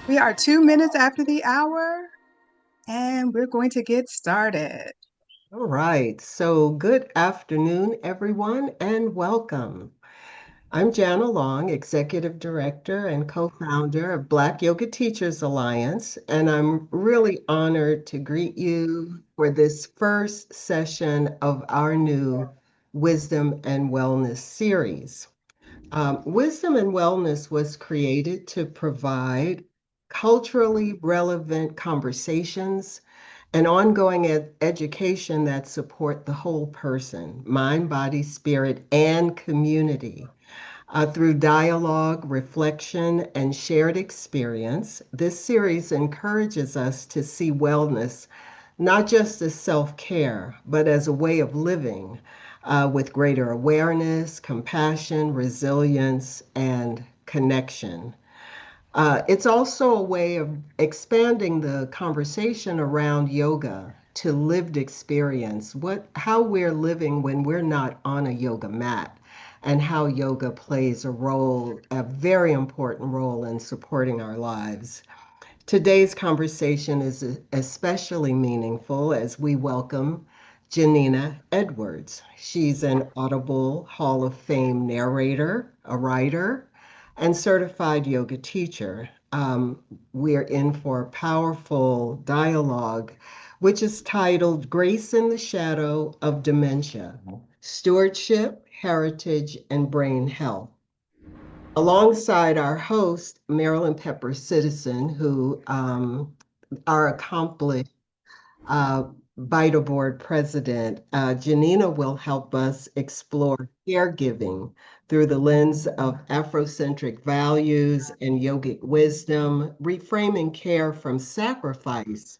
We are 2 minutes after the hour, and we're going to get started. All right. So, good afternoon, everyone, and welcome. I'm Jana Long, Executive Director and co-founder of Black Yoga Teachers Alliance, and I'm really honored to greet you for this first session of our new Wisdom and Wellness series. Wisdom and Wellness was created to provide culturally relevant conversations and ongoing education that support the whole person, mind, body, spirit, and community. Through dialogue, reflection, and shared experience, this series encourages us to see wellness not just as self care, but as a way of living with greater awareness, compassion, resilience, and connection. It's also a way of expanding the conversation around yoga to lived experience, how we're living when we're not on a yoga mat, and how yoga plays a very important role in supporting our lives. Today's conversation is especially meaningful as we welcome Janina Edwards. She's an Audible Hall of Fame narrator, a writer, and certified yoga teacher. We're in for a powerful dialogue, which is titled Grace in the Shadow of Dementia: Stewardship, Heritage, and Brain Health. Alongside our host, Marilyn Peppers Citizen, who our accomplished uh, Vita Board president, Janina will help us explore caregiving through the lens of Afrocentric values and yogic wisdom, reframing care from sacrifice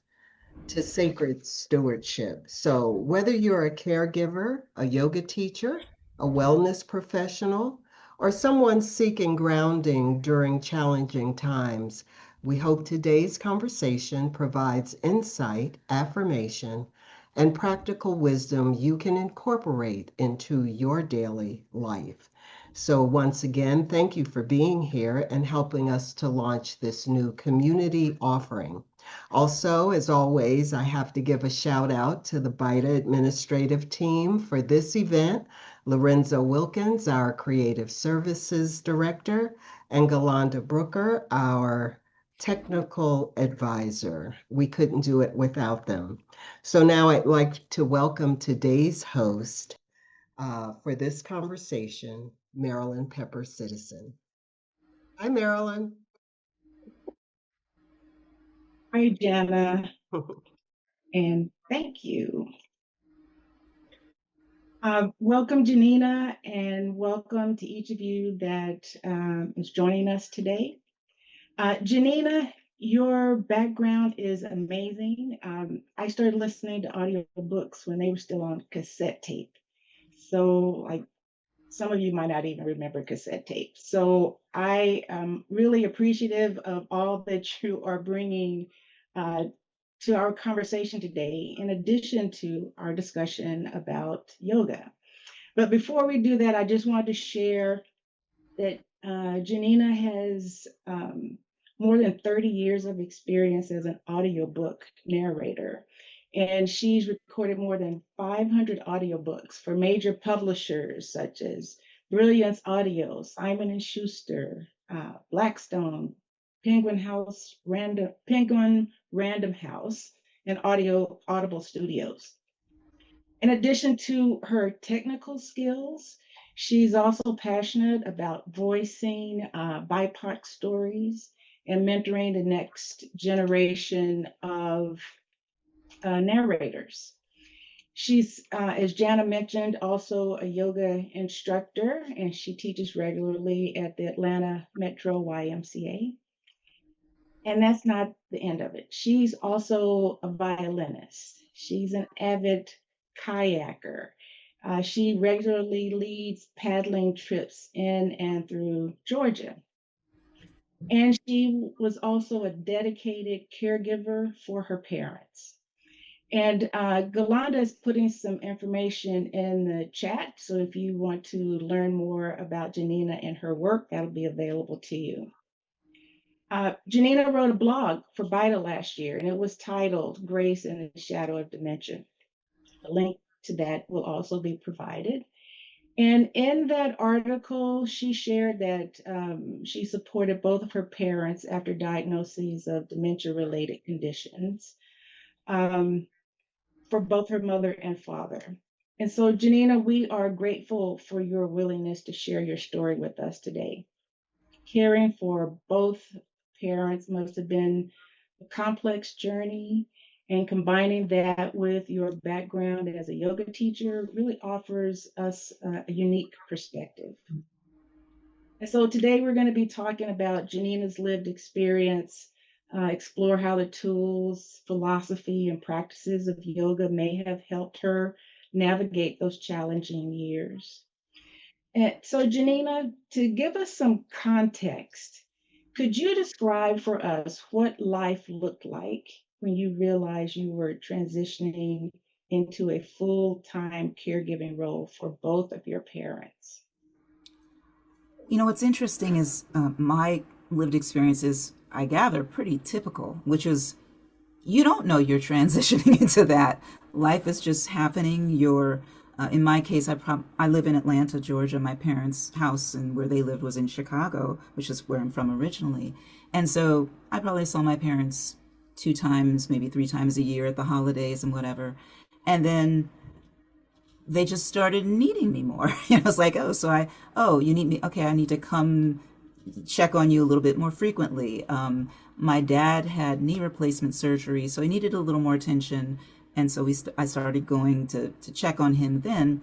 to sacred stewardship. So, whether you're a caregiver, a yoga teacher, a wellness professional, or someone seeking grounding during challenging times, we hope today's conversation provides insight, affirmation, and practical wisdom you can incorporate into your daily life. So, once again, thank you for being here and helping us to launch this new community offering. Also, as always, I have to give a shout out to the BYTA administrative team for this event, Lorenzo Wilkins, our creative services director, and Galanda Brooker, our technical advisor. We couldn't do it without them. So now I'd like to welcome today's host for this conversation, Marilyn Peppers Citizen. Hi, Marilyn. Hi, Jana, and thank you. Welcome, Janina, and welcome to each of you that is joining us today. Janina, your background is amazing. I started listening to audiobooks when they were still on cassette tape. So, like, some of you might not even remember cassette tape. So, I am really appreciative of all that you are bringing uh, to our conversation today, in addition to our discussion about yoga. But before we do that, I just wanted to share that Janina has more than 30 years of experience as an audiobook narrator. And she's recorded more than 500 audiobooks for major publishers such as Brilliance Audio, Simon and Schuster, Blackstone, Penguin Random House, and Audible Studios. In addition to her technical skills, she's also passionate about voicing BIPOC stories and mentoring the next generation of narrators. She's, as Jana mentioned, also a yoga instructor, and she teaches regularly at the Atlanta Metro YMCA. And that's not the end of it. She's also a violinist. She's an avid kayaker. She regularly leads paddling trips in and through Georgia. And she was also a dedicated caregiver for her parents. And Galanda is putting some information in the chat. So if you want to learn more about Janina and her work, that'll be available to you. Janina wrote a blog for BYTA last year, and it was titled Grace in the Shadow of Dementia. A link to that will also be provided. And in that article, she shared that she supported both of her parents after diagnoses of dementia related conditions um, for both her mother and father. And so, Janina, we are grateful for your willingness to share your story with us today. Caring for both parents must have been a complex journey, and combining that with your background as a yoga teacher really offers us a unique perspective. And so today we're going to be talking about Janina's lived experience, explore how the tools, philosophy, and practices of yoga may have helped her navigate those challenging years. And so, Janina, to give us some context, could you describe for us what life looked like when you realized you were transitioning into a full time caregiving role for both of your parents? You know, what's interesting is my lived experience is, I gather, pretty typical, which is you don't know you're transitioning into that. Life is just happening. In my case, I live in Atlanta, Georgia. My parents' house and where they lived was in Chicago, which is where I'm from originally. And so I probably saw my parents 2 times, maybe 3 times a year at the holidays and whatever. And then they just started needing me more. It's like, oh, you need me. Okay, I need to come check on you a little bit more frequently. My dad had knee replacement surgery, so he needed a little more attention. And so I started going to check on him then.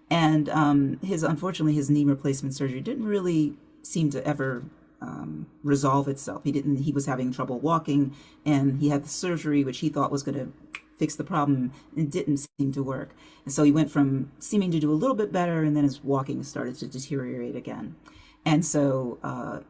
And unfortunately, his knee replacement surgery didn't really seem to ever resolve itself. He was having trouble walking, and he had the surgery, which he thought was going to fix the problem. It didn't seem to work. And so he went from seeming to do a little bit better, and then his walking started to deteriorate again. And so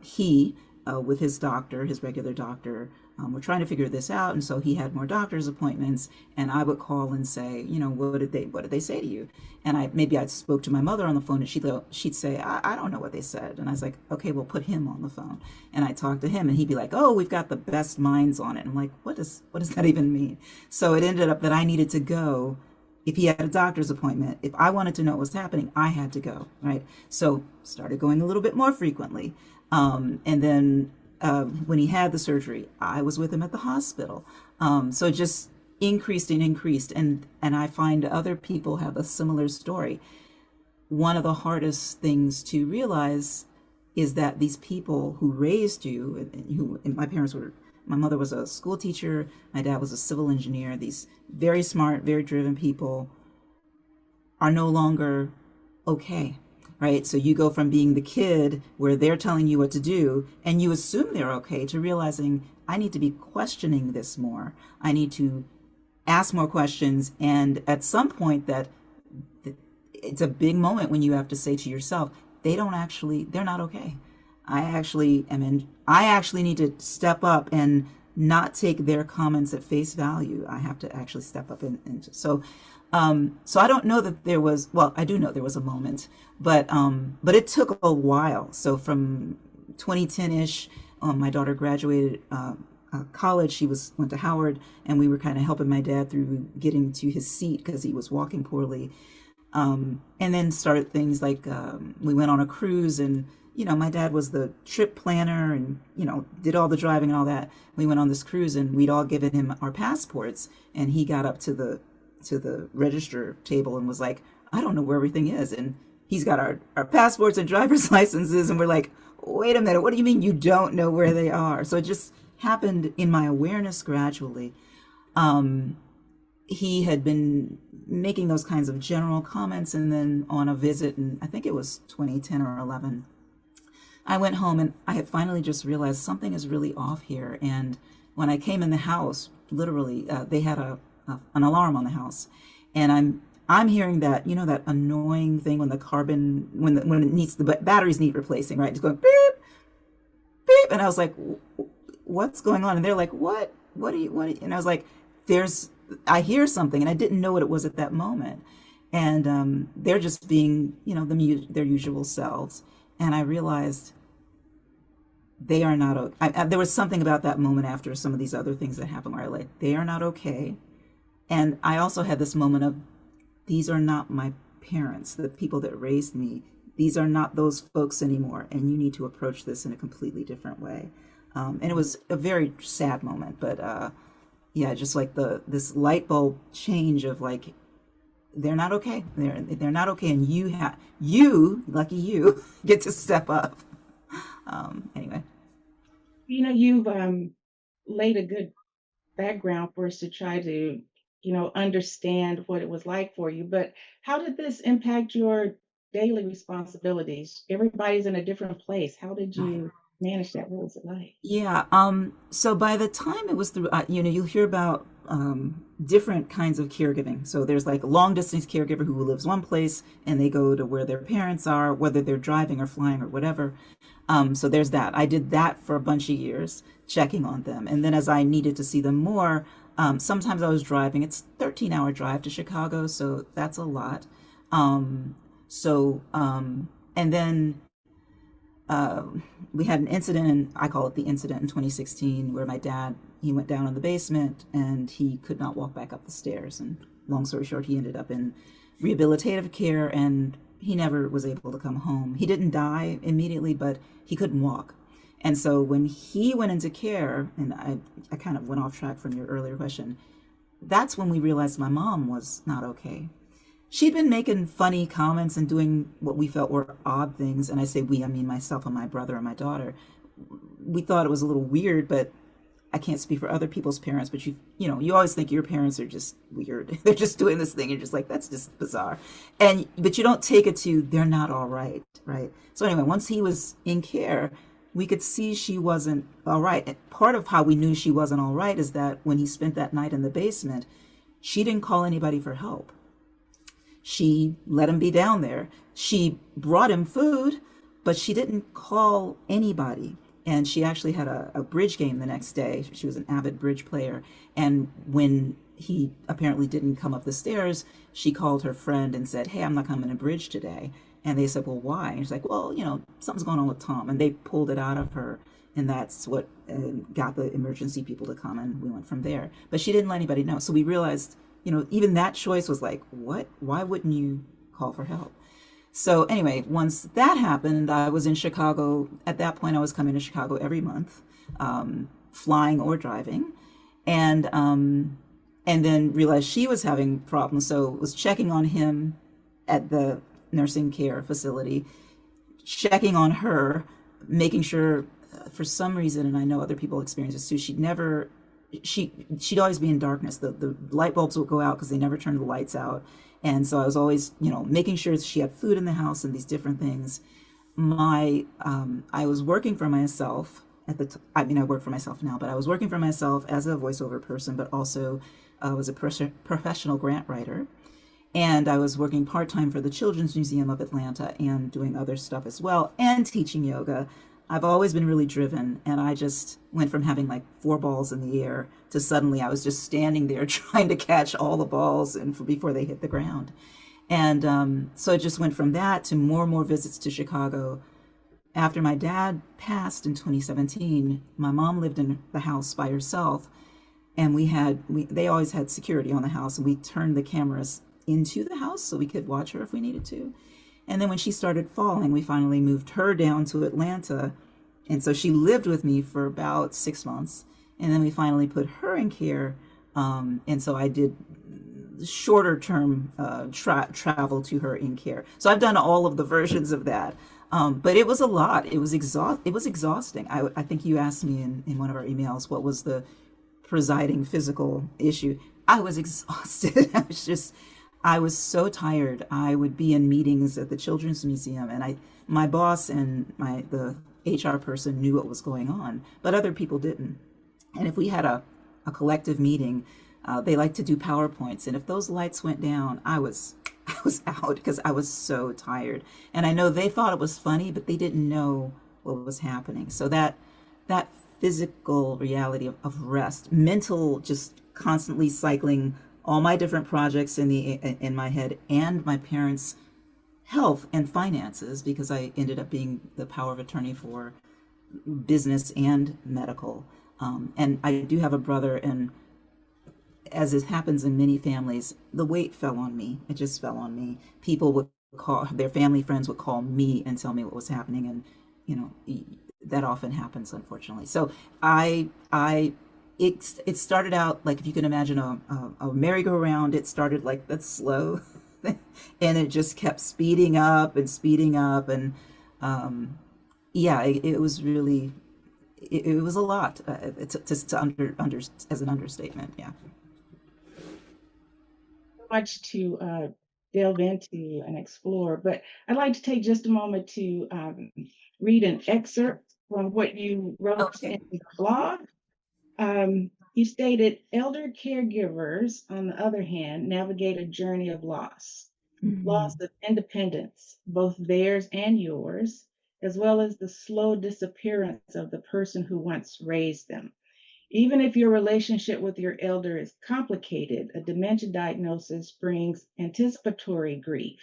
with his doctor, his regular doctor, were trying to figure this out. And so he had more doctor's appointments, and I would call and say, what did they say to you? And I spoke to my mother on the phone, and she'd say, I don't know what they said. And I was like, okay, well, put him on the phone. And I talked to him, and he'd be like, oh, we've got the best minds on it. I'm like, what does that even mean? So it ended up that I needed to go. If he had a doctor's appointment, if I wanted to know what was happening, I had to go, right? So started going a little bit more frequently. And then when he had the surgery, I was with him at the hospital. So it just increased and increased. And I find other people have a similar story. One of the hardest things to realize is that these people who raised you, and my mother was a school teacher, my dad was a civil engineer, these very smart, very driven people are no longer okay. Right? So you go from being the kid where they're telling you what to do and you assume they're okay to realizing I need to be questioning this more. I need to ask more questions. And at some point it's a big moment when you have to say to yourself, they're not okay. I actually need to step up and not take their comments at face value. I have to actually step up so I don't know that there was, well, I do know there was a moment, but it took a while. So from 2010-ish, my daughter graduated college. She went to Howard, and we were kind of helping my dad through getting to his seat because he was walking poorly. And then started things like we went on a cruise, and my dad was the trip planner and did all the driving and all that. We went on this cruise, and we'd all given him our passports, and he got up to the register table and was like, I don't know where everything is. And he's got our passports and driver's licenses, and we're like, wait a minute, what do you mean you don't know where they are? So it just happened in my awareness gradually. He had been making those kinds of general comments, and then on a visit, and I think it was 2010 or 11, I went home and I had finally just realized something is really off here. And when I came in the house, literally, they had an alarm on the house, and I'm hearing that that annoying thing when the batteries need replacing, right? It's going beep beep, and I was like, what's going on? And they're like, what do you and I was like, I hear something, and I didn't know what it was at that moment. And they're just being their usual selves. And I realized they are not there was something about that moment after some of these other things that happened where I like, they are not okay. And I also had this moment of, these are not my parents, the people that raised me. These are not those folks anymore, and you need to approach this in a completely different way. And it was a very sad moment, but yeah, just like this light bulb change of like, they're not okay. They're not okay, and you, lucky you, get to step up. Anyway. You've laid a good background for us to try to, understand what it was like for you. But how did this impact your daily responsibilities? Everybody's in a different place. How did you manage that? What was it like? Yeah. So by the time it was through, you'll hear about different kinds of caregiving. So there's like a long distance caregiver who lives one place and they go to where their parents are, whether they're driving or flying or whatever. So there's that. I did that for a bunch of years, checking on them. And then as I needed to see them more, sometimes I was driving. It's a 13-hour drive to Chicago, so that's a lot. And then we had an incident, and I call it the incident in 2016, where my dad, he went down in the basement and he could not walk back up the stairs. And long story short, he ended up in rehabilitative care and he never was able to come home. He didn't die immediately, but he couldn't walk. And so when he went into care, and I kind of went off track from your earlier question, that's when we realized my mom was not okay. She'd been making funny comments and doing what we felt were odd things. And I say we, I mean myself and my brother and my daughter. We thought it was a little weird, but I can't speak for other people's parents, but you always think your parents are just weird. They're just doing this thing. You're just like, that's just bizarre. But you don't take it to, they're not all right, right? So anyway, once he was in care, we could see she wasn't all right. And part of how we knew she wasn't all right is that when he spent that night in the basement, she didn't call anybody for help. She let him be down there. She brought him food, but she didn't call anybody. And she actually had a bridge game the next day. She was an avid bridge player. And when he apparently didn't come up the stairs, she called her friend and said, hey, I'm not coming to bridge today. And they said, well, why? And she's like, well, something's going on with Tom. And they pulled it out of her. And that's what got the emergency people to come. And we went from there. But she didn't let anybody know. So we realized, even that choice was like, what? Why wouldn't you call for help? So anyway, once that happened, I was in Chicago. At that point, I was coming to Chicago every month, flying or driving, and then realized she was having problems. So was checking on him at the nursing care facility, checking on her, making sure, for some reason, and I know other people experience this too, she'd always be in darkness. The light bulbs would go out because they never turned the lights out. And so I was always, making sure she had food in the house and these different things. I was working for myself at the I work for myself now, but I was working for myself as a voiceover person, but also was a professional grant writer. And I was working part-time for the Children's Museum of Atlanta and doing other stuff as well, and teaching yoga. I've always been really driven, and I just went from having like 4 balls in the air to suddenly I was just standing there trying to catch all the balls before they hit the ground. And so it just went from that to more and more visits to Chicago. After my dad passed in 2017, my mom lived in the house by herself, and they always had security on the house, and we turned the cameras into the house so we could watch her if we needed to. And then when she started falling, we finally moved her down to Atlanta. And so she lived with me for about 6 months. And then we finally put her in care. And so I did shorter term travel to her in care. So I've done all of the versions of that. But it was a lot. It was exhausting. I think you asked me in one of our emails, what was the presiding physical issue? I was exhausted. I was so tired. I would be in meetings at the Children's Museum, and my boss and the HR person knew what was going on, but other people didn't. And if we had a collective meeting, they like to do PowerPoints, and if those lights went down, I was out because I was so tired. And I know they thought it was funny, but they didn't know what was happening. So that physical reality of rest, mental, just constantly cycling all my different projects in my head, and my parents' health and finances, because I ended up being the power of attorney for business and medical. And I do have a brother, and as it happens in many families, the weight fell on me. It just fell on me. People would call, their family friends would call me and tell me what was happening, and you know that often happens, unfortunately. So it started out like, if you can imagine a merry-go-round. It started like that slow, and it just kept speeding up, and yeah, it was really, it was a lot. As an understatement, yeah. Much to delve into and explore, but I'd like to take just a moment to read an excerpt from what you wrote Okay. in the blog. You stated, elder caregivers, on the other hand, navigate a journey of Mm-hmm. loss of independence, both theirs and yours, as well as the slow disappearance of the person who once raised them. Even if your relationship with your elder is complicated, a dementia diagnosis brings anticipatory grief.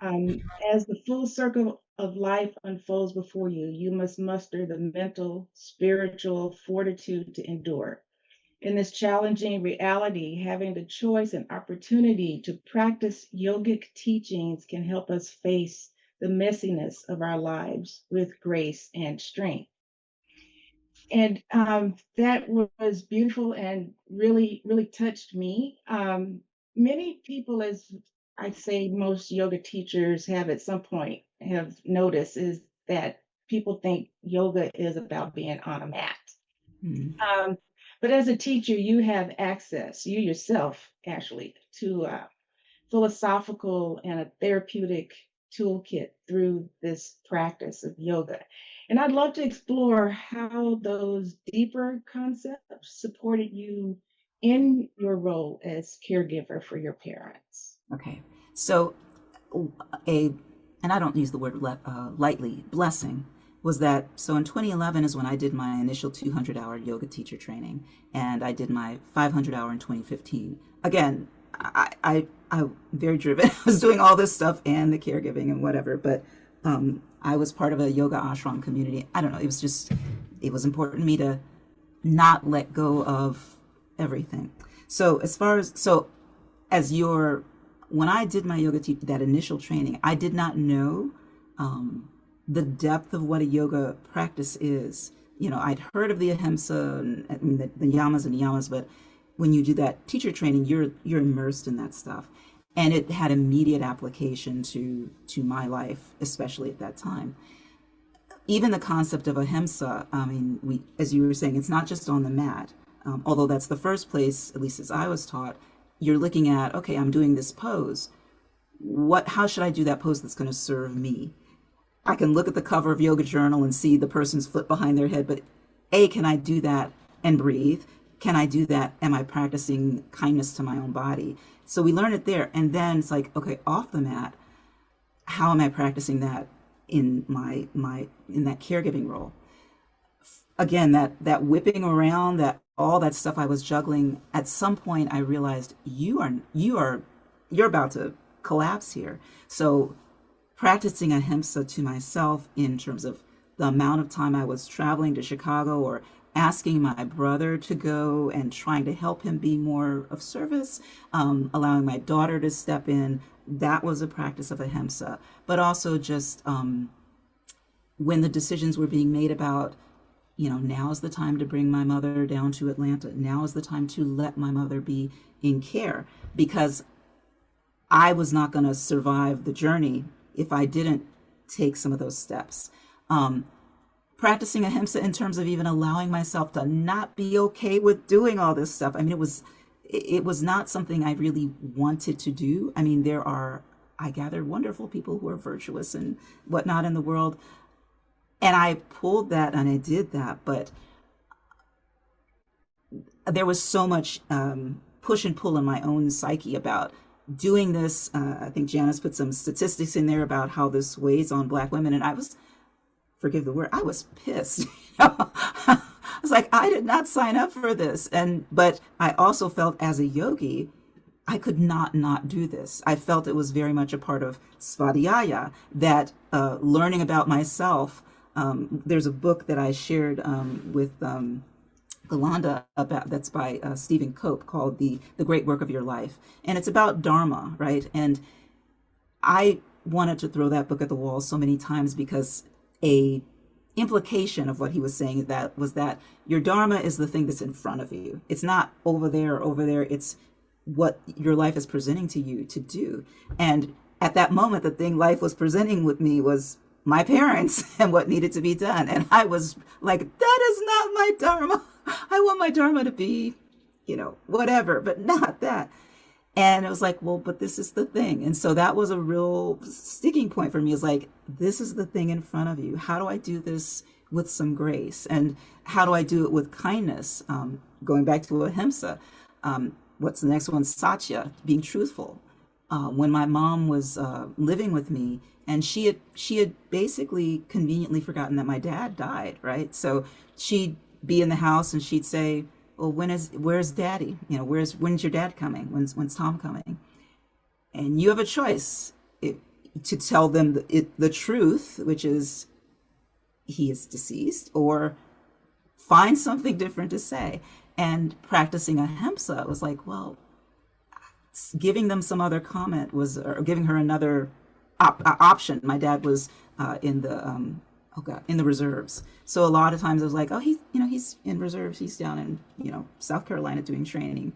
As the full circle of life unfolds before you, you must muster the mental, spiritual fortitude to endure. In this challenging reality, having the choice and opportunity to practice yogic teachings can help us face the messiness of our lives with grace and strength. And that was beautiful and really, really touched me. Many people, as I say, most yoga teachers have at some point have noticed, is that people think yoga is about being on a mat. Mm-hmm. But as a teacher, you have access, you yourself actually, to philosophical and a therapeutic toolkit through this practice of yoga. And I'd love to explore how those deeper concepts supported you in your role as caregiver for your parents. Okay. So a and I don't use the word lightly, blessing was that, so in 2011 is when I did my initial 200-hour yoga teacher training, and I did my 500-hour in 2015. Again, I'm very driven. I was doing all this stuff and the caregiving and whatever, but I was part of a yoga ashram community. I don't know. It was important to me to not let go of everything. So as your when I did my that initial training, I did not know the depth of what a yoga practice is. You know, I'd heard of the ahimsa and I mean, the yamas and niyamas, but when you do that teacher training, you're immersed in that stuff, and it had immediate application to my life, especially at that time. Even the concept of ahimsa, I mean, as you were saying, it's not just on the mat, although that's the first place, at least as I was taught. You're looking at, okay, I'm doing this pose. How should I do that pose that's going to serve me? I can look at the cover of Yoga Journal and see the person's foot behind their head, but can I do that and breathe? Can I do that? Am I practicing kindness to my own body? So we learn it there. And then it's like, okay, off the mat, how am I practicing that in in that caregiving role? Again, that whipping around, that all that stuff I was juggling, at some point I realized you're about to collapse here. So practicing ahimsa to myself in terms of the amount of time I was traveling to Chicago, or asking my brother to go and trying to help him be more of service, allowing my daughter to step in, that was a practice of ahimsa. But also just when the decisions were being made about, now is the time to bring my mother down to Atlanta. Now is the time to let my mother be in care, because I was not going to survive the journey if I didn't take some of those steps. Practicing ahimsa in terms of even allowing myself to not be okay with doing all this stuff. I mean, it was not something I really wanted to do. I mean, I gathered wonderful people who are virtuous and whatnot in the world. And I pulled that and I did that, but there was so much push and pull in my own psyche about doing this. I think Janice put some statistics in there about how this weighs on Black women, and I was, forgive the word, I was pissed. I was like, I did not sign up for this, but I also felt as a yogi, I could not do this. I felt it was very much a part of svadhyaya, that learning about myself, There's a book that I shared with Galanda about that's by Stephen Cope called the Great Work of Your Life, and it's about Dharma, right? And I wanted to throw that book at the wall so many times because a implication of what he was saying that was that your dharma is the thing that's in front of you. It's not over there or over there. It's what your life is presenting to you to do. And at that moment, the thing life was presenting with me was my parents and what needed to be done. And I was like, that is not my dharma. I want my dharma to be, whatever, but not that. And it was like, well, but this is the thing. And so that was a real sticking point for me, is like, this is the thing in front of you. How do I do this with some grace? And how do I do it with kindness? Going back to ahimsa. What's the next one? Satya, being truthful. When my mom was living with me, and she had basically conveniently forgotten that my dad died, right? So she'd be in the house and she'd say, well, where's daddy? When's your dad coming? When's Tom coming? And you have a choice to tell them the truth, which is he is deceased, or find something different to say. And practicing ahimsa was like, well, giving them some other comment or giving her another option. My dad was in the reserves. So a lot of times I was like, oh, he's in reserves. He's down in, South Carolina doing training.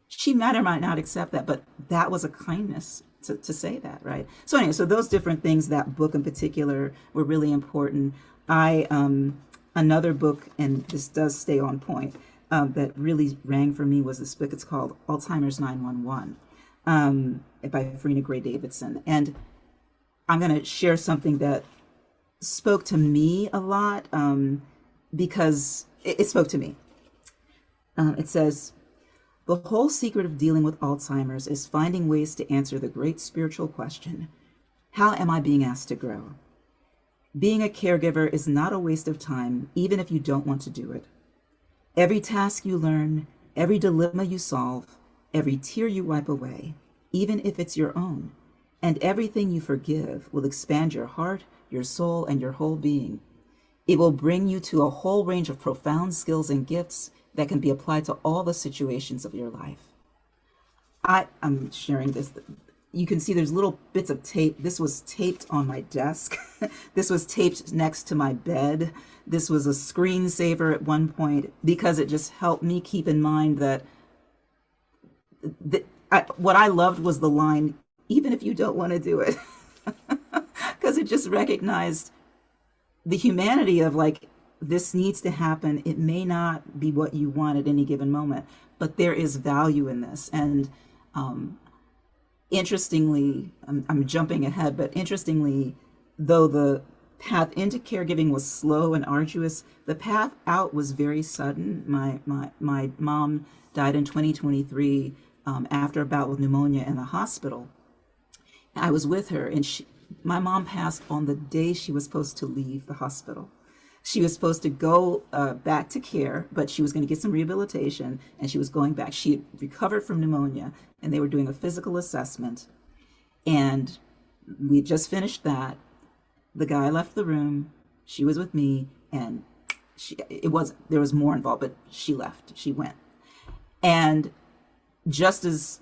She might or might not accept that, but that was a kindness to say that, right? So anyway, so those different things, that book in particular, were really important. Another book, and this does stay on point, that really rang for me was this book. It's called Alzheimer's 911 by Farina Gray Davidson. And I'm going to share something that spoke to me a lot because it spoke to me. It says, the whole secret of dealing with Alzheimer's is finding ways to answer the great spiritual question, how am I being asked to grow? Being a caregiver is not a waste of time, even if you don't want to do it. Every task you learn, every dilemma you solve, every tear you wipe away, even if it's your own, and everything you forgive will expand your heart, your soul, and your whole being. It will bring you to a whole range of profound skills and gifts that can be applied to all the situations of your life. I'm sharing this. You can see there's little bits of tape. This was taped on my desk. This was taped next to my bed. This was a screensaver at one point because it just helped me keep in mind that what I loved was the line, even if you don't want to do it, because it just recognized the humanity of like, this needs to happen. It may not be what you want at any given moment, but there is value in this. And interestingly, I'm jumping ahead, but interestingly, though the path into caregiving was slow and arduous, the path out was very sudden. My mom died in 2023 after a bout with pneumonia in the hospital. I was with her, and my mom passed on the day she was supposed to leave the hospital. She was supposed to go back to care, but she was going to get some rehabilitation, and she was going back. She had recovered from pneumonia, and they were doing a physical assessment. And we just finished that. The guy left the room. She was with me, and there was more involved, but she left. She went. And just as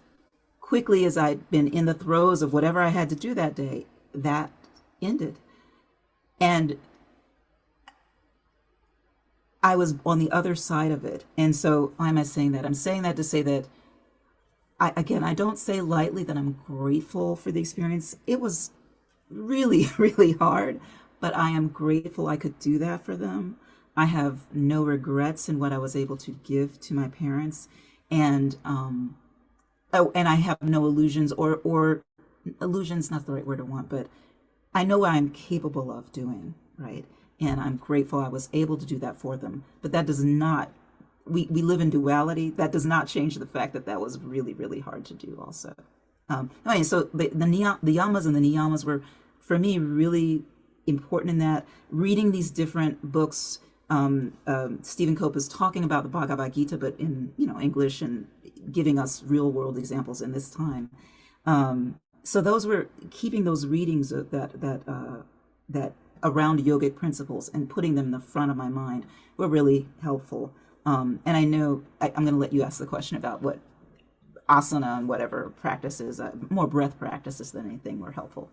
quickly as I'd been in the throes of whatever I had to do that day, that ended. And I was on the other side of it. And so why am I saying that? I'm saying that to say that, I don't say lightly that I'm grateful for the experience. It was really, really hard, but I am grateful I could do that for them. I have no regrets in what I was able to give to my parents. And and I have no illusions, or illusions, not the right word I want, but I know what I'm capable of doing, right? And I'm grateful I was able to do that for them. But that does not, we live in duality. That does not change the fact that was really, really hard to do also. Anyway, so the yamas and the niyamas were, for me, really important in that. Reading these different books, Stephen Cope is talking about the Bhagavad Gita, but in English, and giving us real world examples in this time. So those were keeping those readings that around yogic principles and putting them in the front of my mind were really helpful. And I know I'm going to let you ask the question about what asana and whatever practices, more breath practices than anything, were helpful.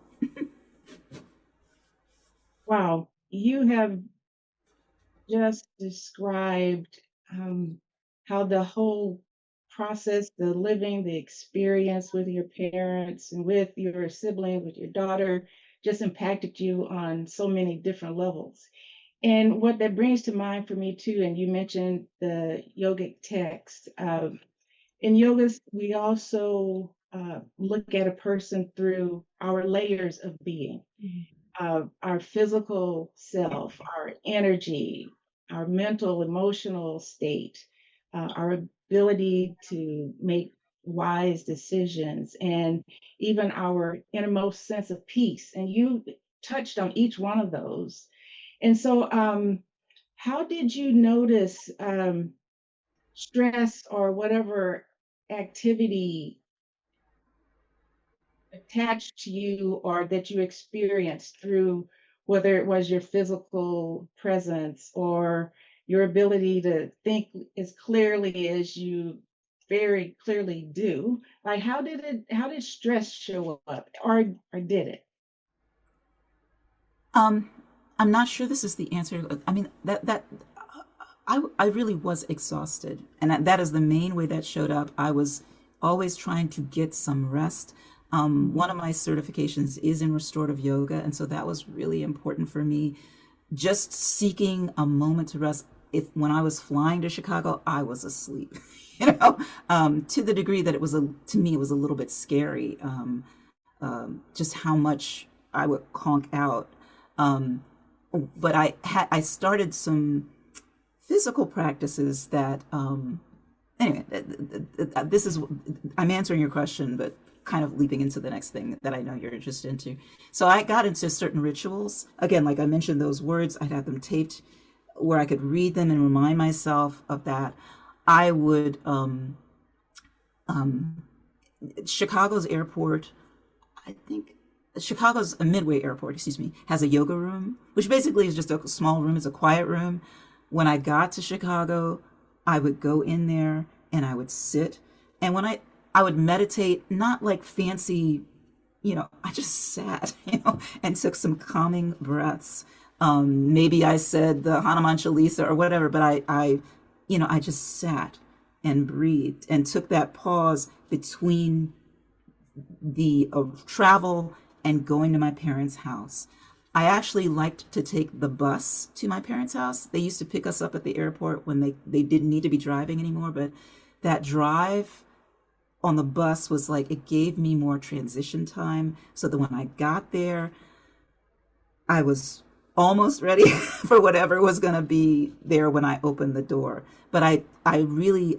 Wow, you have just described how the whole process, the living, the experience with your parents and with your sibling, with your daughter, just impacted you on so many different levels. And what that brings to mind for me too, and you mentioned the yogic text. In yoga, we also look at a person through our layers of being, our physical self, our energy, our mental, emotional state, our ability to make wise decisions, and even our innermost sense of peace. And you touched on each one of those. And so, how did you notice stress or whatever activity attached to you or that you experienced through whether it was your physical presence or your ability to think as clearly as you very clearly do? Like how did stress show up, or did it? Um, I'm not sure this is the answer. I mean, I really was exhausted, and that is the main way that showed up. I was always trying to get some rest. One of my certifications is in restorative yoga, and so that was really important for me. Just seeking a moment to rest. If when I was flying to Chicago, I was asleep. To the degree that to me it was a little bit scary. Just how much I would conk out. Um, but I started some physical practices that anyway, this is I'm answering your question, but kind of leaping into the next thing that I know you're interested into. So I got into certain rituals. Again, like I mentioned, those words, I'd have them taped where I could read them and remind myself of that. I would Chicago's airport, I think Chicago's Midway Airport, excuse me, has a yoga room, which basically is just a small room. It's a quiet room. When I got to Chicago, I would go in there and I would sit. And I would meditate, not like fancy, I just sat, and took some calming breaths. Maybe I said the Hanuman Chalisa or whatever, but I just sat and breathed and took that pause between the travel and going to my parents' house. I actually liked to take the bus to my parents' house. They used to pick us up at the airport when they didn't need to be driving anymore, but that drive on the bus was like, it gave me more transition time so that when I got there, I was almost ready for whatever was going to be there when I opened the door. But I really,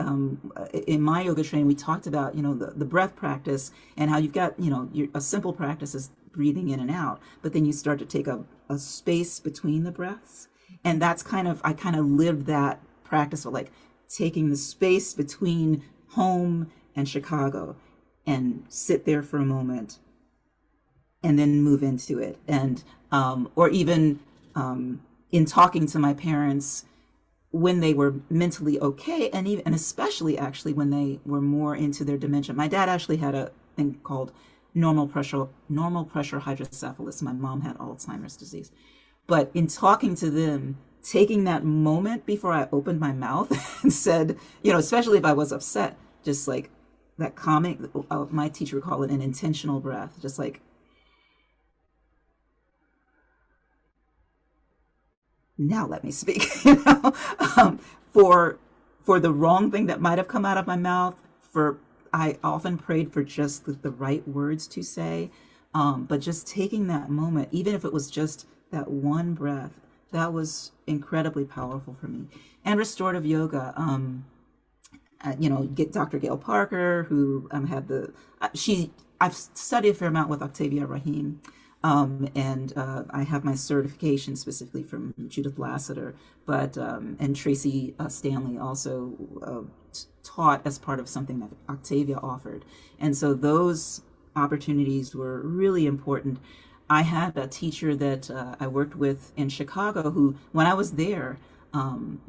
in my yoga training, we talked about, the breath practice and how you've got, a simple practice is breathing in and out, but then you start to take a space between the breaths. And I kind of lived that practice of like taking the space between home and Chicago and sit there for a moment and then move into it. And, or even in talking to my parents when they were mentally okay, and especially actually when they were more into their dementia. My dad actually had a thing called normal pressure hydrocephalus. My mom had Alzheimer's disease. But in talking to them, taking that moment before I opened my mouth and said, especially if I was upset, just like that calming, my teacher would call it an intentional breath, just like, now let me speak, for the wrong thing that might have come out of my mouth. I often prayed for just the right words to say, but just taking that moment, even if it was just that one breath, that was incredibly powerful for me. And restorative yoga, get Dr. Gail Parker, who I've studied a fair amount with Octavia Rahim. And I have my certification specifically from Judith Lassiter, but and Tracy Stanley also taught as part of something that Octavia offered. And so those opportunities were really important. I had a teacher that I worked with in Chicago who, when I was there,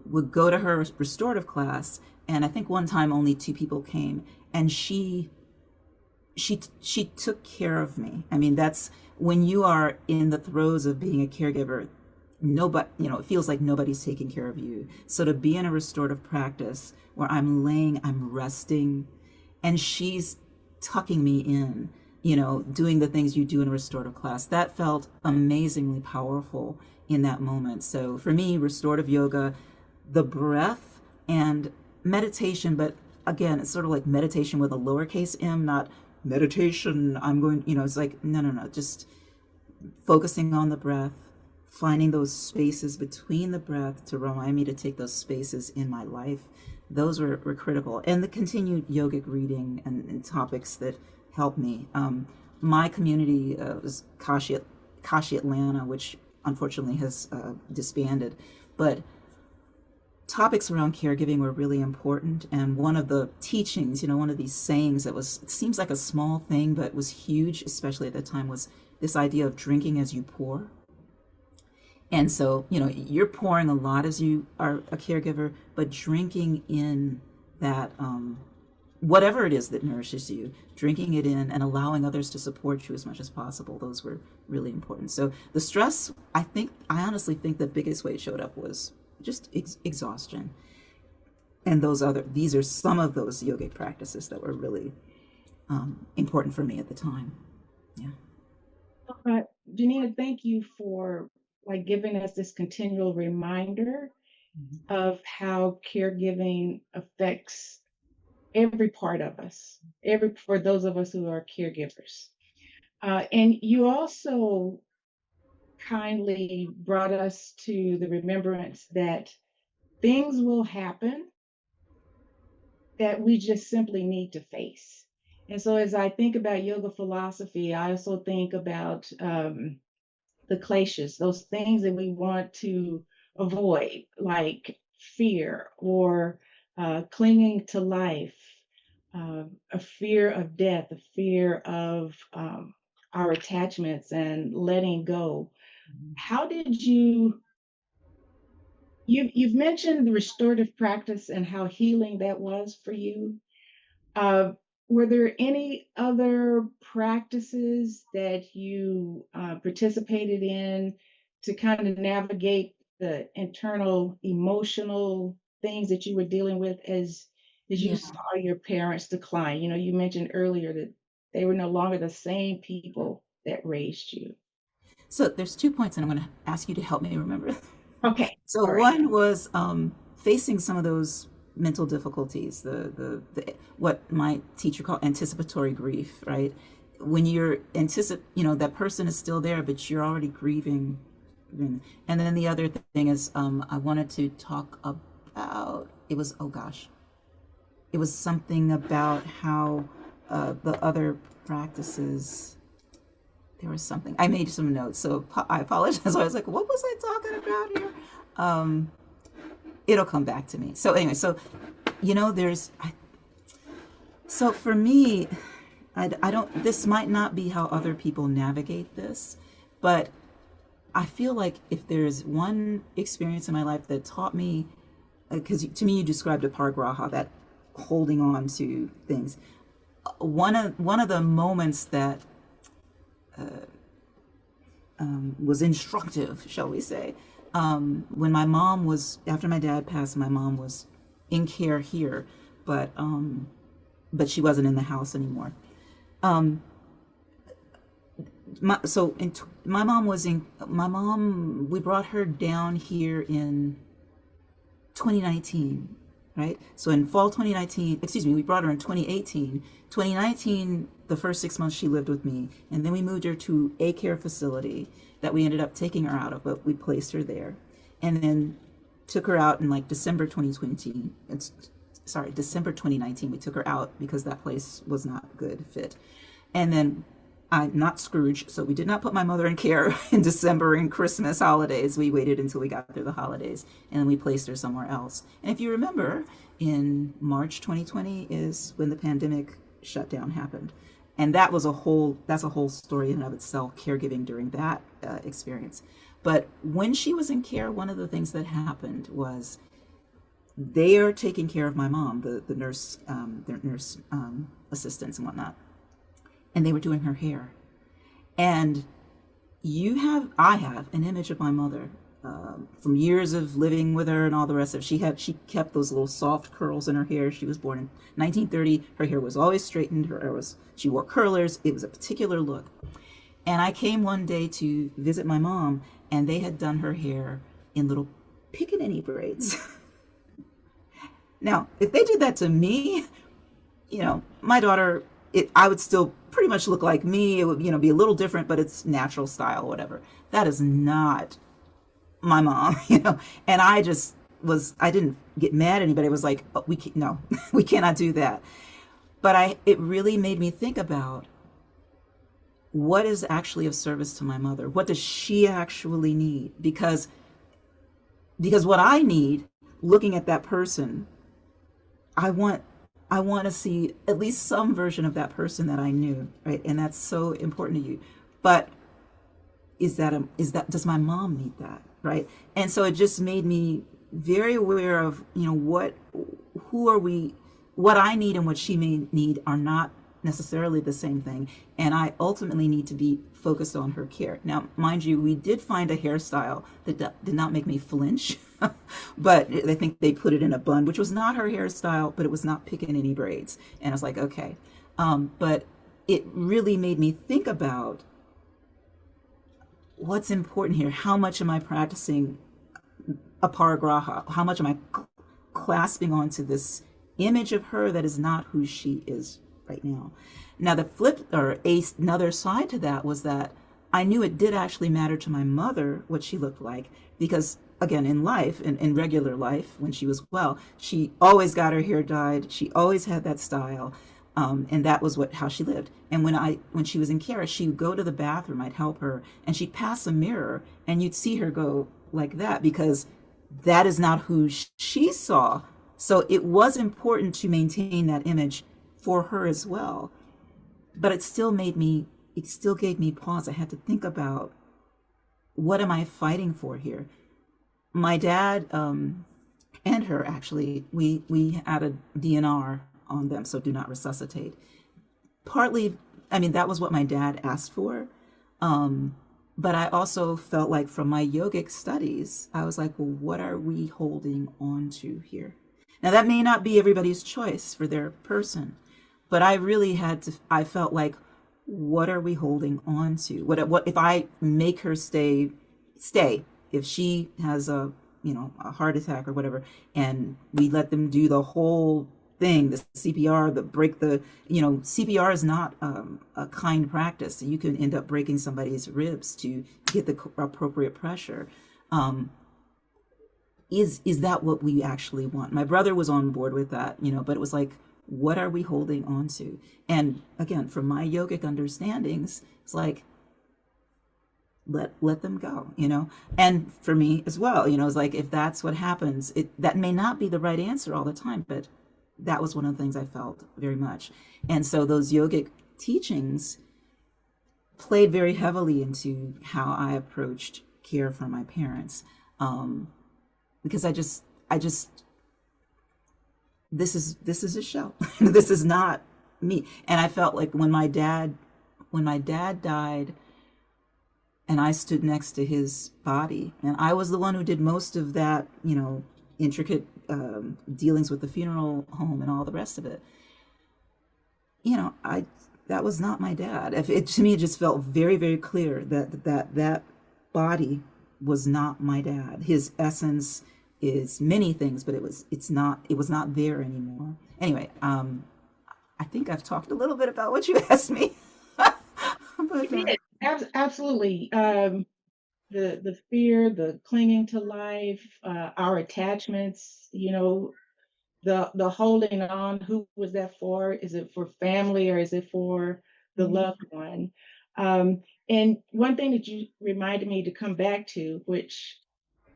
would go to her restorative class, and I think one time only 2 people came, and she took care of me. I mean, that's when you are in the throes of being a caregiver, nobody, it feels like nobody's taking care of you. So to be in a restorative practice where I'm resting, and she's tucking me in, doing the things you do in a restorative class, that felt amazingly powerful in that moment. So for me, restorative yoga, the breath and meditation, but again, it's sort of like meditation with a lowercase m, not meditation. It's like, no, just focusing on the breath, finding those spaces between the breath to remind me to take those spaces in my life. Those were critical. And the continued yogic reading and topics that helped me. My community was Kashi Atlanta, which unfortunately has disbanded. But topics around caregiving were really important. And one of the teachings, one of these sayings it seems like a small thing, but was huge, especially at the time, was this idea of drinking as you pour. And so, you're pouring a lot as you are a caregiver, but drinking in that, whatever it is that nourishes you, drinking it in and allowing others to support you as much as possible, those were really important. So the stress, I honestly think the biggest way it showed up was just exhaustion. And these are some of those yogic practices that were really important for me at the time. Yeah. Janina, thank you for giving us this continual reminder of how caregiving affects every part of us, for those of us who are caregivers. And you also kindly brought us to the remembrance that things will happen that we just simply need to face. And so as I think about yoga philosophy, I also think about the kleshas, those things that we want to avoid, like fear or clinging to life, a fear of death, a fear of our attachments and letting go. How did you've mentioned the restorative practice and how healing that was for you. Were there any other practices that you participated in to kind of navigate the internal emotional things that you were dealing with as you saw your parents decline? You mentioned earlier that they were no longer the same people that raised you. So there's 2 points, and I'm going to ask you to help me remember. Okay. So one was facing some of those mental difficulties, the what my teacher called anticipatory grief, right? When you're that person is still there, but you're already grieving. And then the other thing is, I wanted to talk about, it was something about how the other practices, there was something, I made some notes, so I apologize. I was like, what was I talking about here? It'll come back to me. So anyway, so so for me, I don't, this might not be how other people navigate this, but I feel like if there's one experience in my life that taught me, because to me you described a parigraha, that holding on to things. One of the moments that was instructive, shall we say, when my mom was, after my dad passed, my mom was in care here, but she wasn't in the house anymore. My mom, we brought her down here in 2019, right? So in fall 2019, we brought her in 2018. 2019, the first 6 months she lived with me, and then we moved her to a care facility that we ended up taking her out of, but we placed her there, and then took her out in December 2019. We took her out because that place was not a good fit. And then I'm not Scrooge, so we did not put my mother in care in December and Christmas holidays. We waited until we got through the holidays, and then we placed her somewhere else. And if you remember, in March 2020 is when the pandemic shutdown happened. And that's a whole story in and of itself, caregiving during that experience. But when she was in care, one of the things that happened was they are taking care of my mom, the nurse, their nurse assistants and whatnot, and they were doing her hair. And I have an image of my mother from years of living with her and all the rest of it. She kept those little soft curls in her hair. She was born in 1930. Her hair was always straightened. She wore curlers. It was a particular look. And I came one day to visit my mom, and they had done her hair in little pickaninny braids. Now, if they did that to me, my daughter, I would still pretty much look like me. It would, be a little different, but it's natural style, whatever. That is not my mom, And I didn't get mad at anybody. I was like, oh, no, we cannot do that. But it really made me think about what is actually of service to my mother. What does she actually need? Because what I need, looking at that person, I want to see at least some version of that person that I knew, right? And that's so important to you. But does my mom need that, right? And so it just made me very aware of, what I need and what she may need are not necessarily the same thing. And I ultimately need to be focused on her care. Now, mind you, we did find a hairstyle that did not make me flinch, but I think they put it in a bun, which was not her hairstyle, but it was not picking any braids. And I was like, okay. But it really made me think about what's important here. How much am I practicing aparigraha? How much am I clasping onto this image of her that is not who she is right now? Now, another side to that was that I knew it did actually matter to my mother what she looked like, because again, in life, in regular life, when she was well, she always got her hair dyed. She always had that style. And that was how she lived. And when she was in care, she would go to the bathroom, I'd help her, and she'd pass a mirror, and you'd see her go like that, because that is not who she saw. So it was important to maintain that image for her as well. But it still gave me pause. I had to think about, what am I fighting for here? My dad and her, actually, we had a DNR on them, so do not resuscitate. Partly, that was what my dad asked for. But I also felt like from my yogic studies, I was like, well, what are we holding on to here? Now, that may not be everybody's choice for their person, but I really I felt like, what are we holding on to? What if I make her stay, if she has a heart attack or whatever, and we let them do the whole thing, the CPR, CPR is not a kind practice. You can end up breaking somebody's ribs to get the appropriate pressure. Is that what we actually want? My brother was on board with that, but it was like, what are we holding on to? And again, from my yogic understandings, it's like, let them go, and for me as well, it's like, if that's what happens, that may not be the right answer all the time, but that was one of the things I felt very much. And so those yogic teachings played very heavily into how I approached care for my parents, because I just this is a show. This is not me. And I felt like when my dad died, and I stood next to his body, and I was the one who did most of that, intricate dealings with the funeral home and all the rest of it. That was not my dad. To me, it just felt very, very clear that body was not my dad. His essence is many things, but it was not there anymore. Anyway, I think I've talked a little bit about what you asked me. But, absolutely. The fear, the clinging to life, our attachments, the holding on. Who was that for? Is it for family, or is it for the loved one? And one thing that you reminded me to come back to, which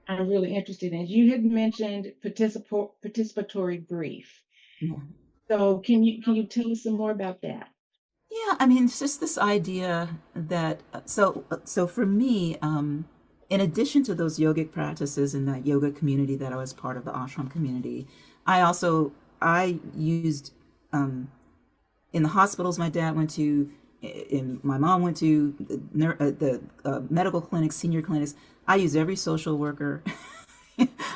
I'm really interested in, you had mentioned participatory grief. Yeah. So can you tell us some more about that? Yeah, I mean, it's just this idea that so for me, in addition to those yogic practices in that yoga community that I was part of, the ashram community, I used in the hospitals my dad went to, in my mom went to, the medical clinics, senior clinics. I used every social worker.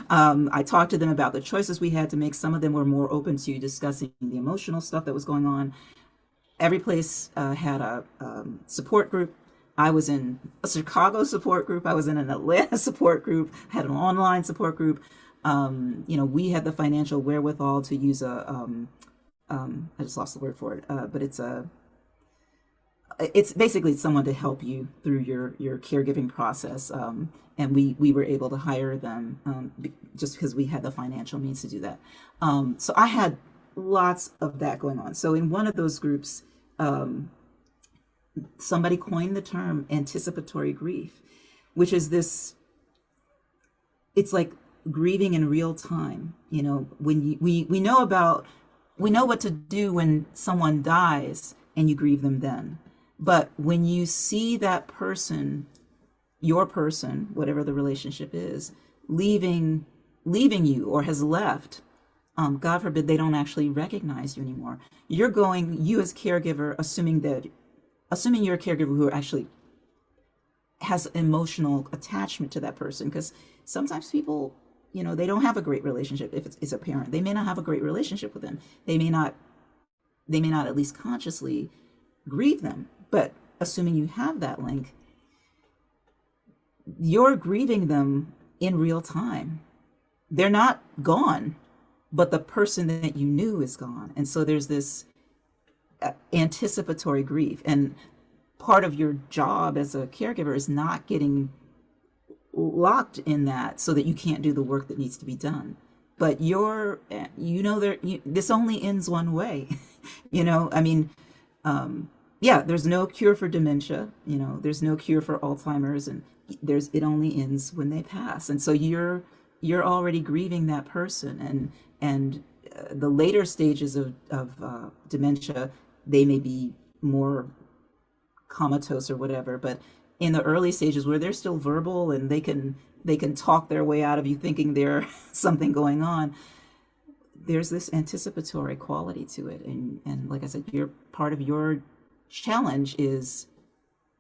I talked to them about the choices we had to make. Some of them were more open to discussing the emotional stuff that was going on. Every place had a support group. I was in a Chicago support group. I was in an Atlanta support group. I had an online support group. We had the financial wherewithal to use I just lost the word for it, but it's basically someone to help you through your caregiving process. And we were able to hire them just because we had the financial means to do that. So I had lots of that going on. So in one of those groups, somebody coined the term anticipatory grief, which is this, it's like grieving in real time. When we know what to do when someone dies and you grieve them then. But when you see that person, your person, whatever the relationship is, leaving you or has left, God forbid they don't actually recognize you anymore. You as caregiver, assuming you're a caregiver who actually has emotional attachment to that person, because sometimes people, they don't have a great relationship. If it's a parent, they may not have a great relationship with them. They may not at least consciously grieve them. But assuming you have that link, you're grieving them in real time. They're not gone, but the person that you knew is gone. And so there's this anticipatory grief. And part of your job as a caregiver is not getting locked in that so that you can't do the work that needs to be done. But this only ends one way. There's no cure for dementia. There's no cure for Alzheimer's, and it only ends when they pass. And so you're already grieving that person, and the later stages of dementia, they may be more comatose or whatever, but in the early stages where they're still verbal and they can talk their way out of you thinking there's something going on, there's this anticipatory quality to it. And like I said, part of your challenge is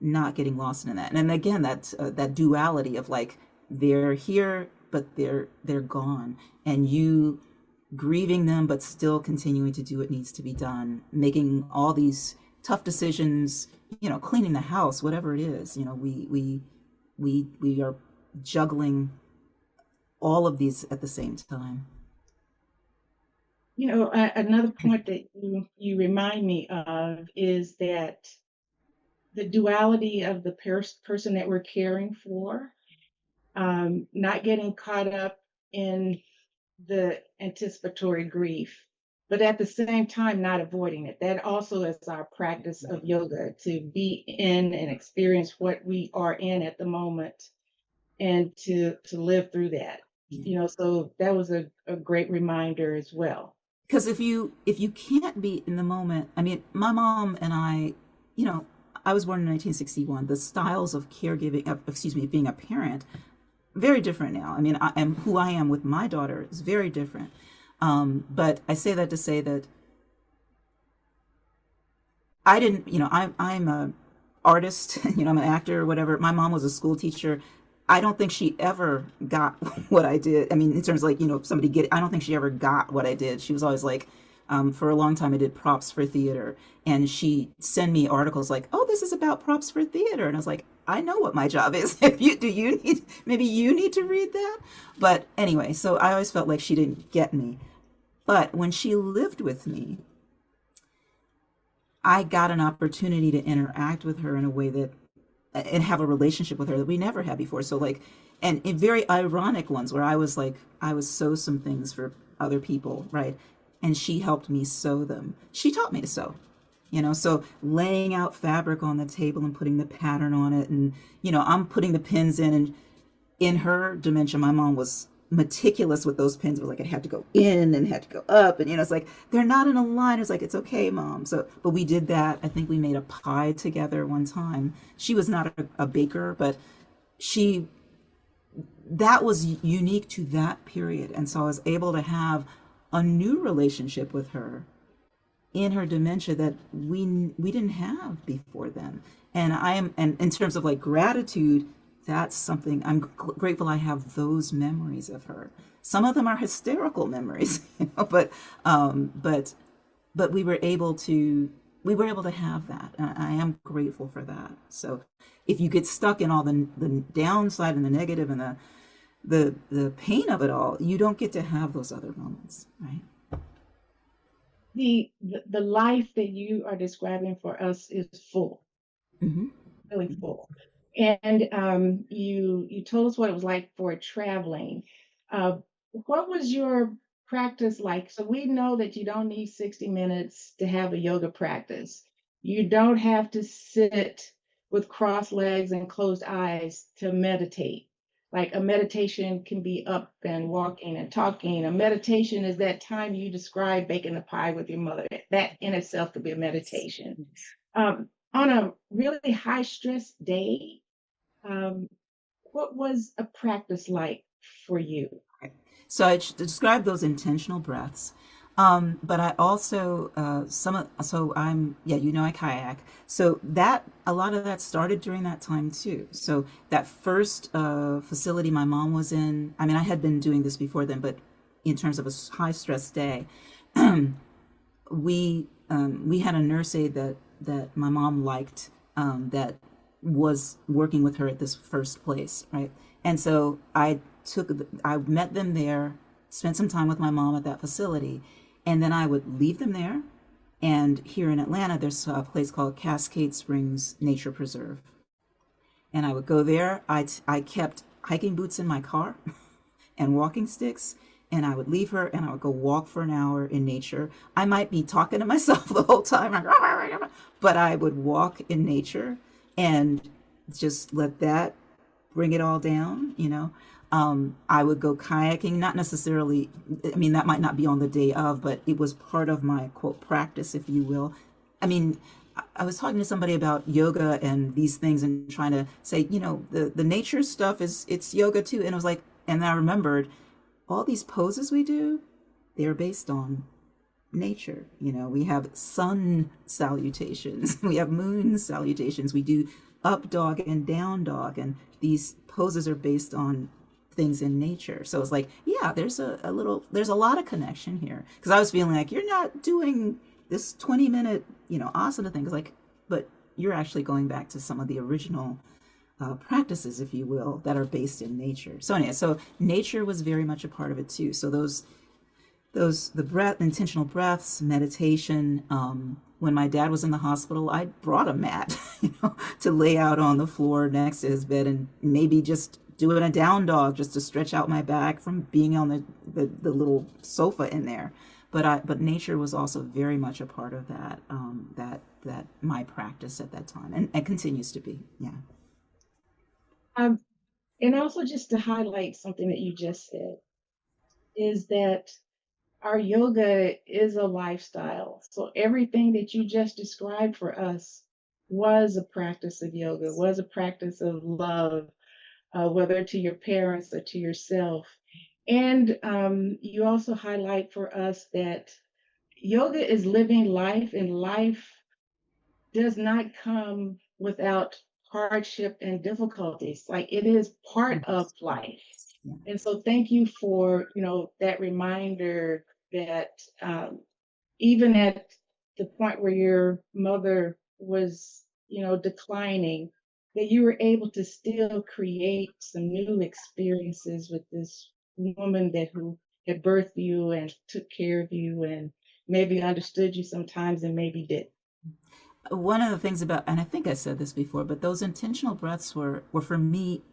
not getting lost in that. And again, that duality of like, they're here, but they're gone, and you grieving them, but still continuing to do what needs to be done, making all these tough decisions, cleaning the house, whatever it is. We are juggling all of these at the same time. Another point that you remind me of is that the duality of the person that we're caring for, not getting caught up in the anticipatory grief, but at the same time, not avoiding it. That also is our practice of yoga, to be in and experience what we are in at the moment and to live through that. So that was a great reminder as well. Because if you can't be in the moment, I mean, my mom and I was born in 1961. The styles of caregiving, being a parent, very different now. I mean, who I am with my daughter is very different. But I say that to say that I didn't, I'm a artist, I'm an actor or whatever. My mom was a school teacher. I don't think she ever got what I did. I mean, in terms of like, I don't think she ever got what I did. She was always like, for a long time I did props for theater, and she'd send me articles like, oh, this is about props for theater. And I was like, I know what my job is. Maybe you need to read that. But anyway, so I always felt like she didn't get me. But when she lived with me, I got an opportunity to interact with her in a way and have a relationship with her that we never had before. So like, and in very ironic ones where I was sew some things for other people, right? And she helped me sew them. She taught me to sew, so laying out fabric on the table and putting the pattern on it. And, I'm putting the pins in. And in her dementia, my mom was meticulous with those pins. It was like it had to go in and had to go up, and it's like they're not in a line. It's like, it's okay, mom. So, but we did that. I think we made a pie together one time. She was not a baker, but she that was unique to that period, and so I was able to have a new relationship with her in her dementia that we didn't have before then. And in terms of like gratitude, that's something I'm grateful I have those memories of her. Some of them are hysterical memories, but we were able to have that. And I am grateful for that. So if you get stuck in all the downside and the negative and the pain of it all, you don't get to have those other moments, right? The life that you are describing for us is full, Mm-hmm. really full. And you told us what it was like for traveling. Uh, what was your practice like? So we know that you don't need 60 minutes to have a yoga practice. You don't have to sit with crossed legs and closed eyes to meditate. Like a meditation can be up and walking and talking. A meditation is that time you described baking a pie with your mother. That in itself could be a meditation. On a really high stress day, um, what was a practice like for you? So I described those intentional breaths. But I also so I'm yeah, I kayak. So that a lot of that started during that time too. So that first facility my mom was in, I mean, I had been doing this before then, but in terms of a high stress day, we had a nurse aide that my mom liked, that was working with her at this first place, right? And so I met them there, spent some time with my mom at that facility, and then I would leave them there. And here in Atlanta, there's a place called Cascade Springs Nature Preserve. And I would go there. I kept hiking boots in my car and walking sticks. And I would leave her and I would go walk for an hour in nature. I might be talking to myself the whole time, but I would walk in nature and just let that bring it all down. I would go kayaking, not necessarily, I mean, that might not be on the day of, but it was part of my quote practice, if you will. I mean, I was talking to somebody about yoga and these things and trying to say, the nature stuff it's yoga too. And I was like, and I remembered all these poses we do, they're based on nature. We have sun salutations, we have moon salutations, we do up dog and down dog, and these poses are based on things in nature. So it's like, yeah, there's a lot of connection here, because I was feeling like you're not doing this 20-minute asana thing. It's like, but you're actually going back to some of the original practices, if you will, that are based in nature. So anyway, so nature was very much a part of it too. So the breath, intentional breaths, meditation. When my dad was in the hospital, I brought a mat, to lay out on the floor next to his bed and maybe just doing a down dog just to stretch out my back from being on the little sofa in there. But nature was also very much a part of that my practice at that time, and continues to be. Yeah. And also, just to highlight something that you just said, is that our yoga is a lifestyle. So everything that you just described for us was a practice of yoga, was a practice of love, whether to your parents or to yourself. And you also highlight for us that yoga is living life, and life does not come without hardship and difficulties. Like, it is part of life. Yeah. And so thank you for, that reminder that even at the point where your mother was, declining, that you were able to still create some new experiences with this woman who had birthed you and took care of you and maybe understood you sometimes and maybe did. One of the things about, and I think I said this before, but those intentional breaths were for me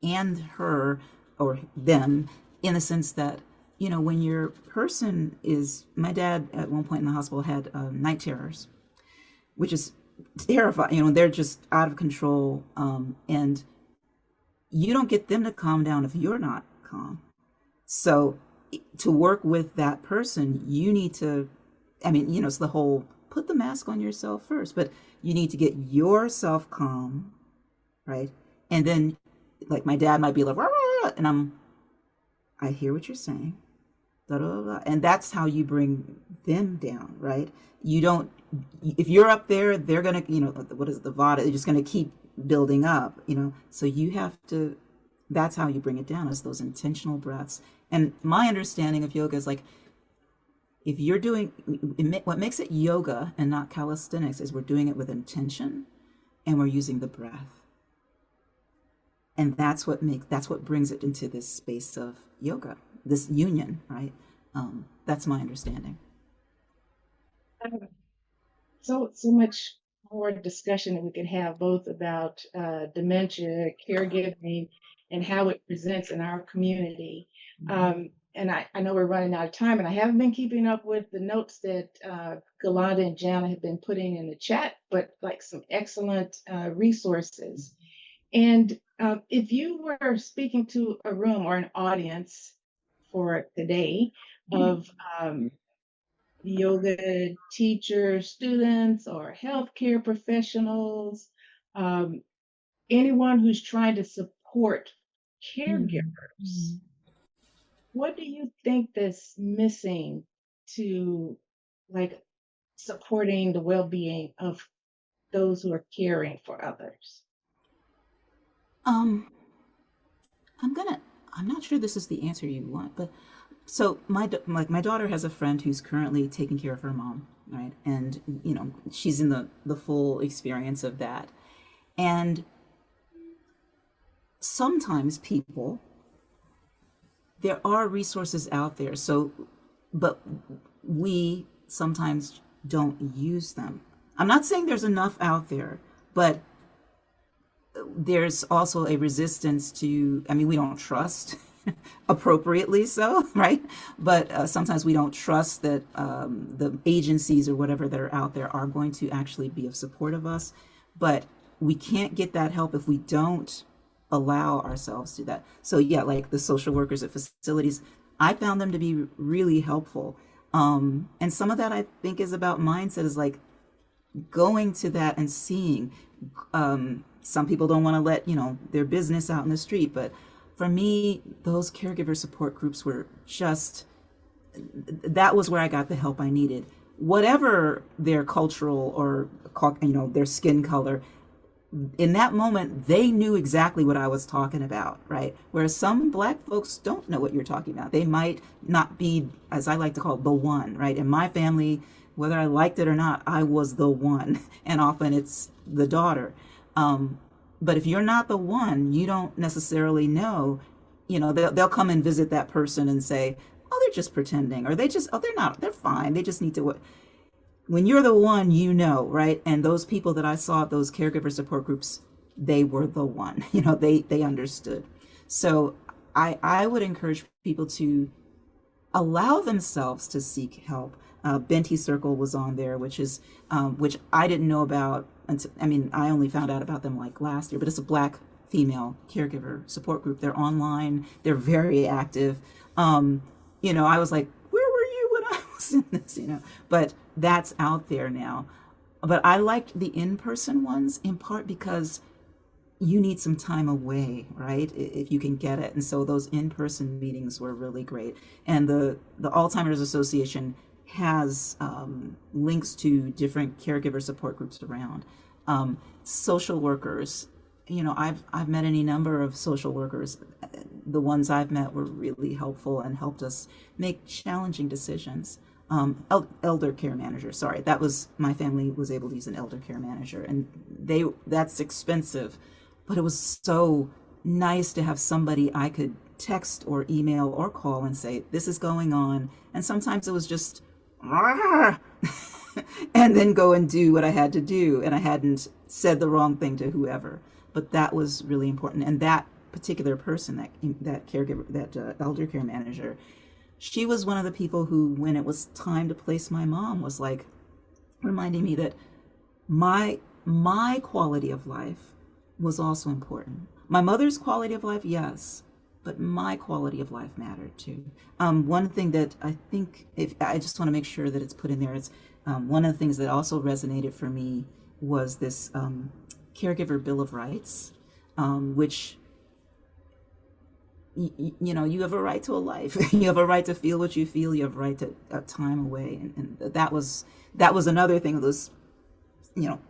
and her, or them, in the sense that, when your person is, my dad at one point in the hospital had night terrors, which is terrifying. They're just out of control, and you don't get them to calm down if you're not calm. So to work with that person, you need to, it's the whole put the mask on yourself first, but you need to get yourself calm, right? And then, like, my dad might be like, "Rah, rah," and I hear what you're saying, da, da, da, and that's how you bring them down, right? You don't, if you're up there, they're gonna, what is it, the vada? They're just gonna keep building up, So you have to. That's how you bring it down, is those intentional breaths. And my understanding of yoga is like, if you're doing what makes it yoga and not calisthenics is we're doing it with intention and we're using the breath. And that's what brings it into this space of yoga, this union, right? That's my understanding. So much more discussion that we could have both about dementia, caregiving, and how it presents in our community. And I know we're running out of time, and I haven't been keeping up with the notes that Galanda and Jana have been putting in the chat, but like some excellent resources. And if you were speaking to a room or an audience for today of yoga teachers, students, or healthcare professionals, anyone who's trying to support caregivers, what do you think that's missing to like supporting the well-being of those who are caring for others? I'm not sure this is the answer you want, but so my daughter has a friend who's currently taking care of her mom, right? And she's in the full experience of that. And sometimes there are resources out there. So, but we sometimes don't use them. I'm not saying there's enough out there, but there's also a resistance to, we don't trust, appropriately so, right? But sometimes we don't trust that the agencies or whatever that are out there are going to actually be of support of us. But we can't get that help if we don't allow ourselves to do that. So yeah, like the social workers at facilities, I found them to be really helpful. And some of that I think is about mindset, is like going to that and seeing. Some people don't want to let their business out in the street, but for me, those caregiver support groups were just, that was where I got the help I needed. Whatever their cultural or their skin color, in that moment, they knew exactly what I was talking about, right? Whereas some Black folks don't know what you're talking about. They might not be, as I like to call it, the one, right? In my family, whether I liked it or not, I was the one, and often it's the daughter. But if you're not the one, you don't necessarily know. They'll come and visit that person and say, "Oh, they're just pretending," or they're not, they're fine. They just need to. When you're the one, right? And those people that I saw at those caregiver support groups, they were the one. They understood. So I would encourage people to allow themselves to seek help. Benti Circle was on there, which I didn't know about until, I only found out about them like last year, but it's a Black female caregiver support group. They're online. They're very active. I was like, where were you when I was in this, but that's out there now. But I liked the in-person ones in part because you need some time away, right? If you can get it. And so those in-person meetings were really great. And the Alzheimer's Association has links to different caregiver support groups around. Social workers, I've met any number of social workers. The ones I've met were really helpful and helped us make challenging decisions. Elder care manager, sorry, that was, my family was able to use an elder care manager, and that's expensive, but it was so nice to have somebody I could text or email or call and say, this is going on. And sometimes it was just and then go and do what I had to do, and I hadn't said the wrong thing to whoever. But that was really important. And that particular person, that caregiver, that elder care manager, she was one of the people who, when it was time to place my mom, was like reminding me that my quality of life was also important. My mother's quality of life, yes, but my quality of life mattered too. One thing that I think, if I just want to make sure that it's put in there, is one of the things that also resonated for me was this caregiver bill of rights, which you have a right to a life. You have a right to feel what you feel. You have a right to a time away, and that was another thing that was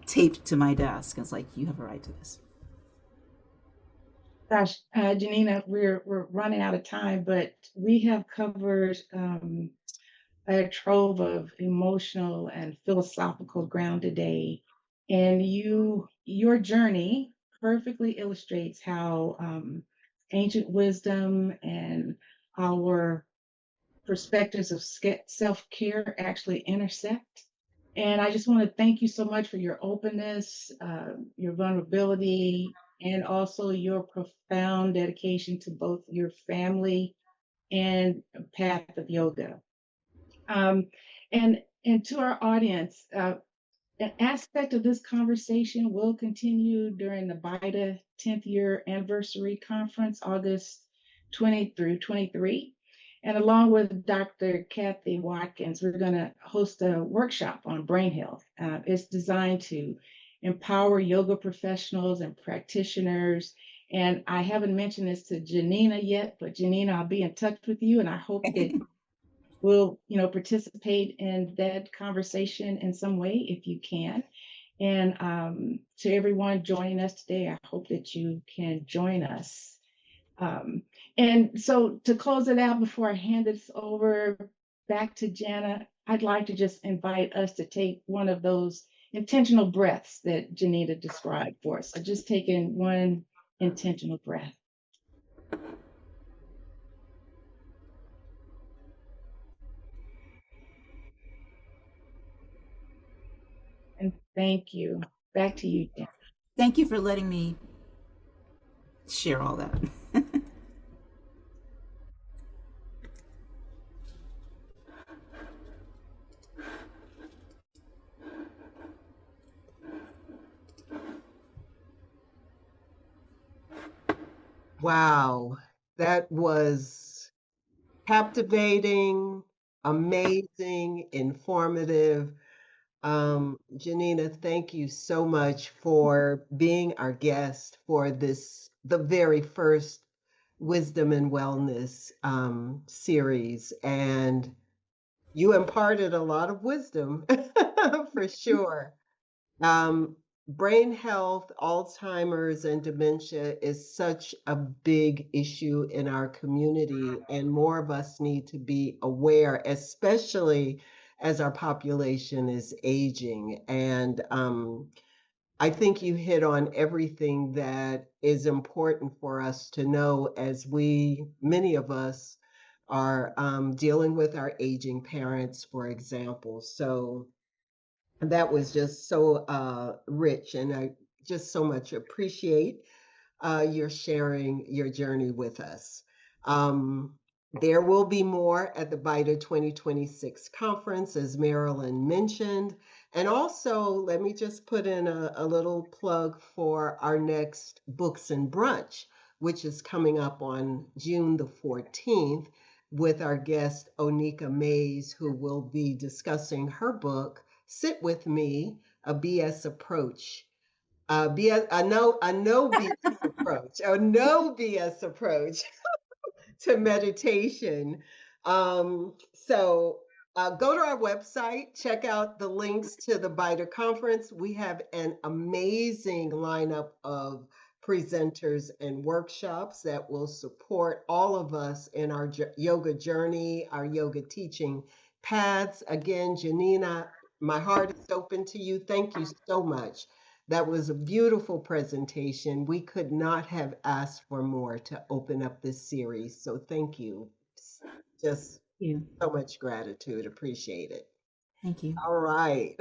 taped to my desk. It's like, you have a right to this. Gosh, Janina, we're running out of time, but we have covered a trove of emotional and philosophical ground today, and your journey perfectly illustrates how ancient wisdom and our perspectives of self-care actually intersect. And I just want to thank you so much for your openness, your vulnerability, and also your profound dedication to both your family and path of yoga. Um, and to our audience, an aspect of this conversation will continue during the BYTA 10th year anniversary conference, August 20 through 23. And along with Dr. Kathy Watkins, we're going to host a workshop on brain health. It's designed to empower yoga professionals and practitioners. And I haven't mentioned this to Janina yet, but Janina, I'll be in touch with you, and I hope that will participate in that conversation in some way if you can. And to everyone joining us today, I hope that you can join us. And so to close it out, before I hand this over back to Jana, I'd like to just invite us to take one of those intentional breaths that Janina described for us. So just taking one intentional breath. And thank you. Back to you, Jana. Thank you for letting me share all that. Wow, that was captivating, amazing, informative. Janina, thank you so much for being our guest for the very first Wisdom and Wellness series. And you imparted a lot of wisdom for sure. Um, Brain health, Alzheimer's, and dementia is such a big issue in our community, and more of us need to be aware, especially as our population is aging. And I think you hit on everything that is important for us to know as many of us, are dealing with our aging parents, for example. So that was just so rich, and I just so much appreciate your sharing your journey with us. Um, there will be more at the BYTA 2026 conference, as Marilyn mentioned. And also, let me just put in a little plug for our next Books and Brunch, which is coming up on June the 14th with our guest, Onika Mays, who will be discussing her book, Sit With Me, a BS Approach. BS, a no BS approach, a no BS approach to meditation. So go to our website, check out the links to the BITER conference. We have an amazing lineup of presenters and workshops that will support all of us in our yoga journey, our yoga teaching paths. Again, Janina, my heart is open to you. Thank you so much. That was a beautiful presentation. We could not have asked for more to open up this series. So thank you. Just You. so much gratitude. Appreciate it. Thank you. All right.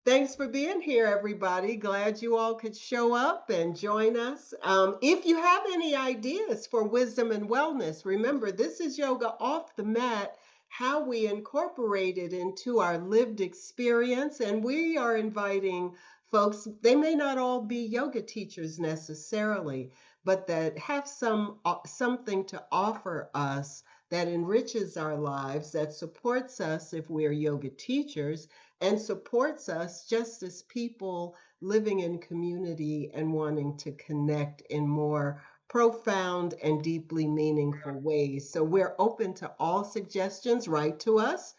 Thanks for being here, everybody. Glad you all could show up and join us. If you have any ideas for wisdom and wellness, remember this is yoga off the mat, how we incorporate it into our lived experience. And we are inviting folks, they may not all be yoga teachers necessarily, but that have something to offer us that enriches our lives, that supports us if we're yoga teachers, and supports us just as people living in community and wanting to connect in more profound and deeply meaningful ways. So we're open to all suggestions. Write to us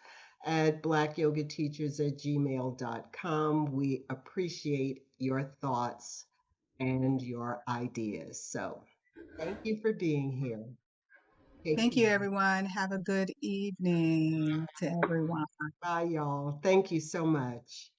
at blackyogateachers@gmail.com. We appreciate your thoughts and your ideas. So thank you for being here. Take Thank you, care. everyone. Have a good evening to everyone. Bye, y'all. Thank you so much.